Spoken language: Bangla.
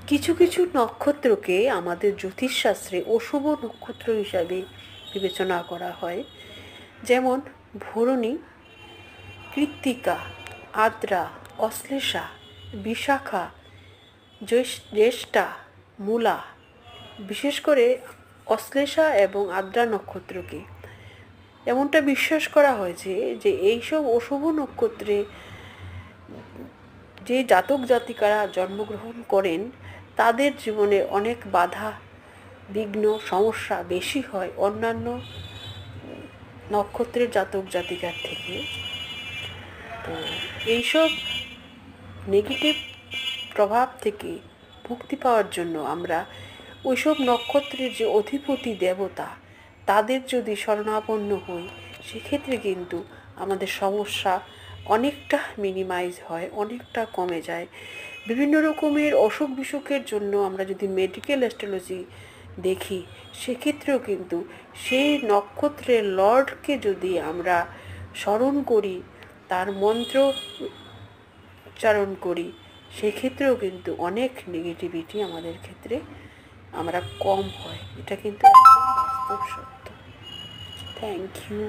কিছু কিছু নক্ষত্রকে আমাদের জ্যোতিষশাস্ত্রে অশুভ নক্ষত্র হিসাবে বিবেচনা করা হয়, যেমন ভরণী, কৃত্তিকা, আদ্রা, অশ্লেষা, বিশাখা, জ্যেষ্ঠা, মূলা। বিশেষ করে অশ্লেষা এবং আদ্রা নক্ষত্রকে এমনটা বিশ্বাস করা হয়েছে যে এইসব অশুভ নক্ষত্রে যে জাতক জাতিকারা জন্মগ্রহণ করেন তাদের জীবনে অনেক বাধা বিঘ্ন সমস্যা বেশি হয় অন্যান্য নক্ষত্রের জাতক জাতিকার থেকে। তো এইসব নেগেটিভ প্রভাব থেকে মুক্তি পাওয়ার জন্য আমরা ওইসব নক্ষত্রের যে অধিপতি দেবতা তাদের যদি শরণাপন্ন হই, সেক্ষেত্রে কিন্তু আমাদের সমস্যা অনেকটা মিনিমাইজ হয়, অনেকটা কমে যায়। বিভিন্ন রকমের অসুখ বিসুখের জন্য আমরা যদি মেডিকেল অ্যাস্ট্রোলজি দেখি, সেক্ষেত্রেও কিন্তু সেই নক্ষত্রের লর্ডকে যদি আমরা স্মরণ করি, তার মন্ত্র উচ্চারণ করি, সেক্ষেত্রেও কিন্তু অনেক নেগেটিভিটি আমাদের ক্ষেত্রে আমরা কম হয়। এটা কিন্তু একদম বাস্তব সত্য। Thank you.